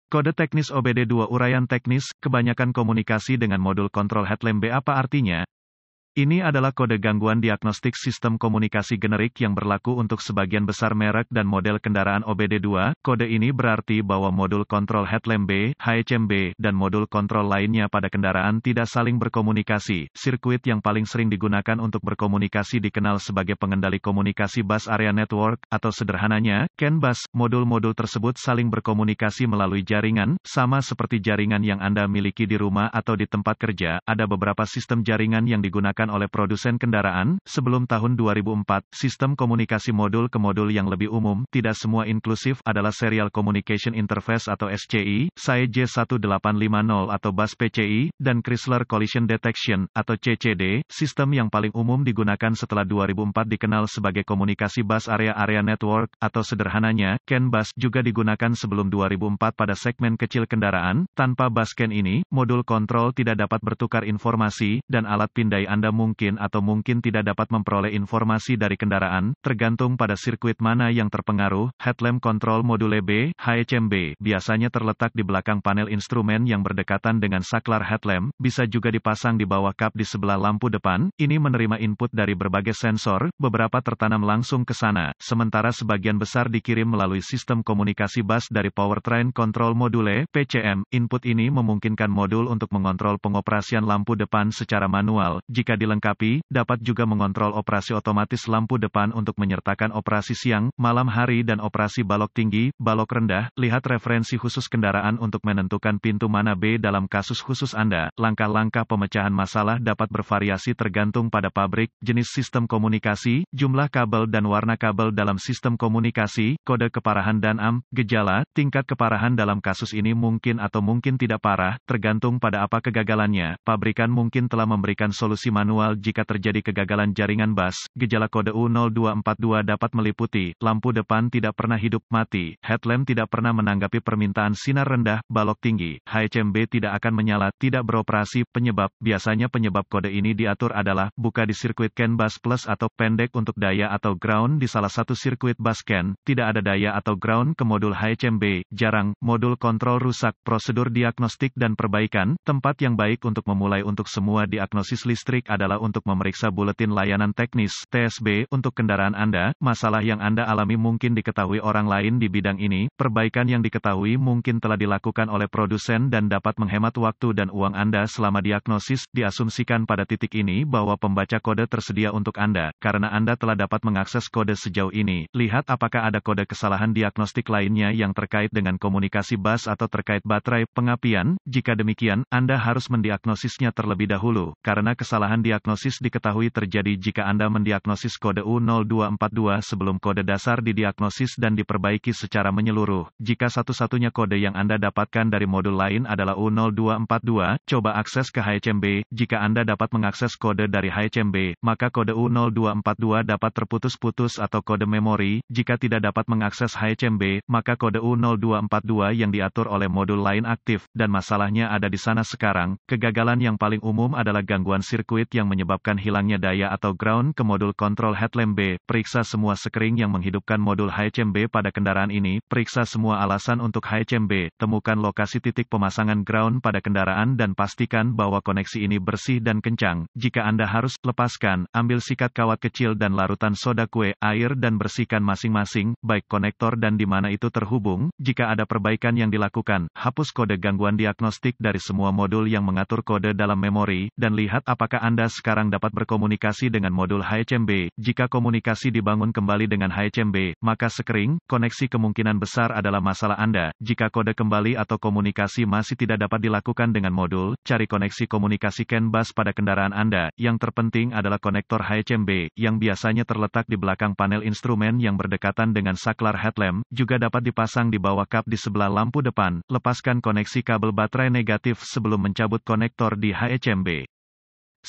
Kode teknis OBD2 uraian teknis, kebanyakan komunikasi dengan modul kontrol headlamp B apa artinya? Ini adalah kode gangguan diagnostik sistem komunikasi generik yang berlaku untuk sebagian besar merek dan model kendaraan OBD2. Kode ini berarti bahwa modul kontrol headlamp B, HMB, dan modul kontrol lainnya pada kendaraan tidak saling berkomunikasi. Sirkuit yang paling sering digunakan untuk berkomunikasi dikenal sebagai pengendali komunikasi bus area network, atau sederhananya, CAN bus. Modul-modul tersebut saling berkomunikasi melalui jaringan, sama seperti jaringan yang Anda miliki di rumah atau di tempat kerja. Ada beberapa sistem jaringan yang digunakan oleh produsen kendaraan. Sebelum tahun 2004, sistem komunikasi modul ke modul yang lebih umum, tidak semua inklusif, adalah Serial Communication Interface atau SCI, SAE J1850 atau bus PCI, dan Chrysler Collision Detection, atau CCD. Sistem yang paling umum digunakan setelah 2004 dikenal sebagai komunikasi bus area-area network, atau sederhananya, CAN bus, juga digunakan sebelum 2004 pada segmen kecil kendaraan. Tanpa bus CAN ini, modul kontrol tidak dapat bertukar informasi, dan alat pindai Anda mungkin atau mungkin tidak dapat memperoleh informasi dari kendaraan, tergantung pada sirkuit mana yang terpengaruh. Headlamp Control Module B, HMB, biasanya terletak di belakang panel instrumen yang berdekatan dengan saklar headlamp, bisa juga dipasang di bawah kap di sebelah lampu depan. Ini menerima input dari berbagai sensor, beberapa tertanam langsung ke sana, sementara sebagian besar dikirim melalui sistem komunikasi bus dari Powertrain Control Module, PCM. Input ini memungkinkan modul untuk mengontrol pengoperasian lampu depan secara manual. Jika dilengkapi, dapat juga mengontrol operasi otomatis lampu depan untuk menyertakan operasi siang, malam hari dan operasi balok tinggi, balok rendah. Lihat referensi khusus kendaraan untuk menentukan pintu mana B dalam kasus khusus Anda. Langkah-langkah pemecahan masalah dapat bervariasi tergantung pada pabrik, jenis sistem komunikasi, jumlah kabel dan warna kabel dalam sistem komunikasi, kode keparahan dan gejala. Tingkat keparahan dalam kasus ini mungkin atau mungkin tidak parah, tergantung pada apa kegagalannya. Pabrikan mungkin telah memberikan solusi manual jika terjadi kegagalan jaringan bus. Gejala kode U0242 dapat meliputi, lampu depan tidak pernah hidup, mati, headlamp tidak pernah menanggapi permintaan sinar rendah, balok tinggi, HMB tidak akan menyala, tidak beroperasi. Biasanya penyebab kode ini diatur adalah, buka di sirkuit CAN bus plus atau pendek untuk daya atau ground di salah satu sirkuit bus CAN, tidak ada daya atau ground ke modul HMB, jarang, modul kontrol rusak, prosedur diagnostik dan perbaikan. Tempat yang baik untuk memulai untuk semua diagnosis listrik adalah untuk memeriksa buletin layanan teknis (TSB) untuk kendaraan Anda. Masalah yang Anda alami mungkin diketahui orang lain di bidang ini. Perbaikan yang diketahui mungkin telah dilakukan oleh produsen dan dapat menghemat waktu dan uang Anda selama diagnosis. Diasumsikan pada titik ini bahwa pembaca kode tersedia untuk Anda. Karena Anda telah dapat mengakses kode sejauh ini, lihat apakah ada kode kesalahan diagnostik lainnya yang terkait dengan komunikasi bus atau terkait baterai pengapian. Jika demikian, Anda harus mendiagnosisnya terlebih dahulu, karena kesalahan diagnosis diketahui terjadi jika Anda mendiagnosis kode U0242 sebelum kode dasar didiagnosis dan diperbaiki secara menyeluruh. Jika satu-satunya kode yang Anda dapatkan dari modul lain adalah U0242, coba akses ke HMB. Jika Anda dapat mengakses kode dari HMB, maka kode U0242 dapat terputus-putus atau kode memori. Jika tidak dapat mengakses HMB, maka kode U0242 yang diatur oleh modul lain aktif, dan masalahnya ada di sana sekarang. Kegagalan yang paling umum adalah gangguan sirkuit yang menyebabkan hilangnya daya atau ground ke modul kontrol headlamp B. Periksa semua sekring yang menghidupkan modul HMB pada kendaraan ini. Periksa semua alasan untuk HMB. Temukan lokasi titik pemasangan ground pada kendaraan dan pastikan bahwa koneksi ini bersih dan kencang. Jika Anda harus, lepaskan, ambil sikat kawat kecil dan larutan soda kue, air dan bersihkan masing-masing, baik konektor dan di mana itu terhubung. Jika ada perbaikan yang dilakukan, hapus kode gangguan diagnostik dari semua modul yang mengatur kode dalam memori, dan lihat apakah Anda sekarang dapat berkomunikasi dengan modul HMB. Jika komunikasi dibangun kembali dengan HMB, maka sekring, koneksi kemungkinan besar adalah masalah Anda. Jika kode kembali atau komunikasi masih tidak dapat dilakukan dengan modul, cari koneksi komunikasi CAN bus pada kendaraan Anda. Yang terpenting adalah konektor HMB, yang biasanya terletak di belakang panel instrumen yang berdekatan dengan saklar headlamp, juga dapat dipasang di bawah kap di sebelah lampu depan. Lepaskan koneksi kabel baterai negatif sebelum mencabut konektor di HMB.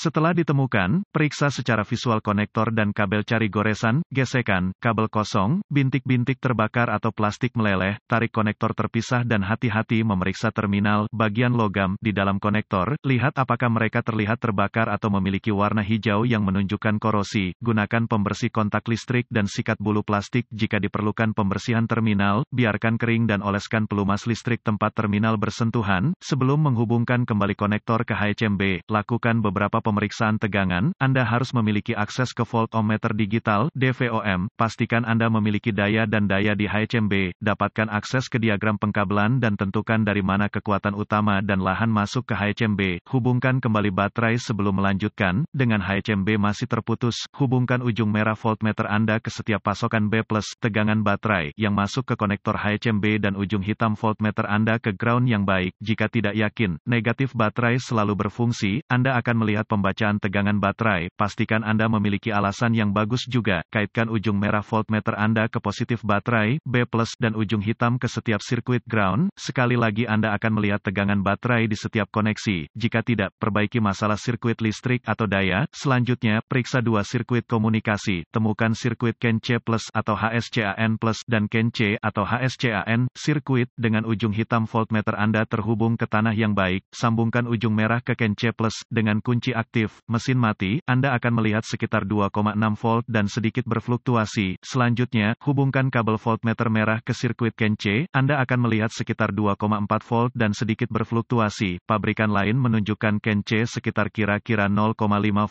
Setelah ditemukan, periksa secara visual konektor dan kabel, cari goresan, gesekan, kabel kosong, bintik-bintik terbakar atau plastik meleleh, tarik konektor terpisah dan hati-hati memeriksa terminal, bagian logam, di dalam konektor, lihat apakah mereka terlihat terbakar atau memiliki warna hijau yang menunjukkan korosi, gunakan pembersih kontak listrik dan sikat bulu plastik jika diperlukan pembersihan terminal, biarkan kering dan oleskan pelumas listrik tempat terminal bersentuhan, sebelum menghubungkan kembali konektor ke HCMB, lakukan beberapa pemeriksaan tegangan, Anda harus memiliki akses ke voltmeter digital, DVOM, pastikan Anda memiliki daya dan daya di HCMB, dapatkan akses ke diagram pengkabelan dan tentukan dari mana kekuatan utama dan lahan masuk ke HCMB, hubungkan kembali baterai sebelum melanjutkan, dengan HCMB masih terputus, hubungkan ujung merah voltmeter Anda ke setiap pasokan B+, tegangan baterai, yang masuk ke konektor HCMB dan ujung hitam voltmeter Anda ke ground yang baik, jika tidak yakin, negatif baterai selalu berfungsi, Anda akan melihat pembacaan tegangan baterai, pastikan Anda memiliki alasan yang bagus juga, kaitkan ujung merah voltmeter Anda ke positif baterai, B+, dan ujung hitam ke setiap sirkuit ground, sekali lagi Anda akan melihat tegangan baterai di setiap koneksi, jika tidak, perbaiki masalah sirkuit listrik atau daya, selanjutnya, periksa dua sirkuit komunikasi, temukan sirkuit CAN C+ atau HSCAN+, dan CAN C atau HSCAN, sirkuit, dengan ujung hitam voltmeter Anda terhubung ke tanah yang baik, sambungkan ujung merah ke CAN C+, dengan kunci aktif, mesin mati, Anda akan melihat sekitar 2,6 volt dan sedikit berfluktuasi. Selanjutnya, hubungkan kabel voltmeter merah ke sirkuit CAN C, Anda akan melihat sekitar 2,4 volt dan sedikit berfluktuasi. Pabrikan lain menunjukkan CAN C sekitar kira-kira 0,5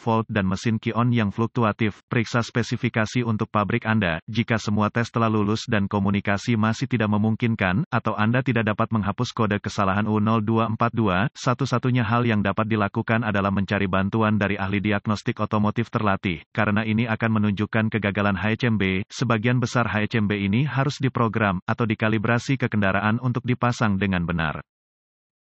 volt dan mesin Ki-on yang fluktuatif. Periksa spesifikasi untuk pabrik Anda. Jika semua tes telah lulus dan komunikasi masih tidak memungkinkan, atau Anda tidak dapat menghapus kode kesalahan U0242, satu-satunya hal yang dapat dilakukan adalah mencari bantuan dari ahli diagnostik otomotif terlatih, karena ini akan menunjukkan kegagalan HCMB. Sebagian besar HCMB ini harus diprogram atau dikalibrasi ke kendaraan untuk dipasang dengan benar.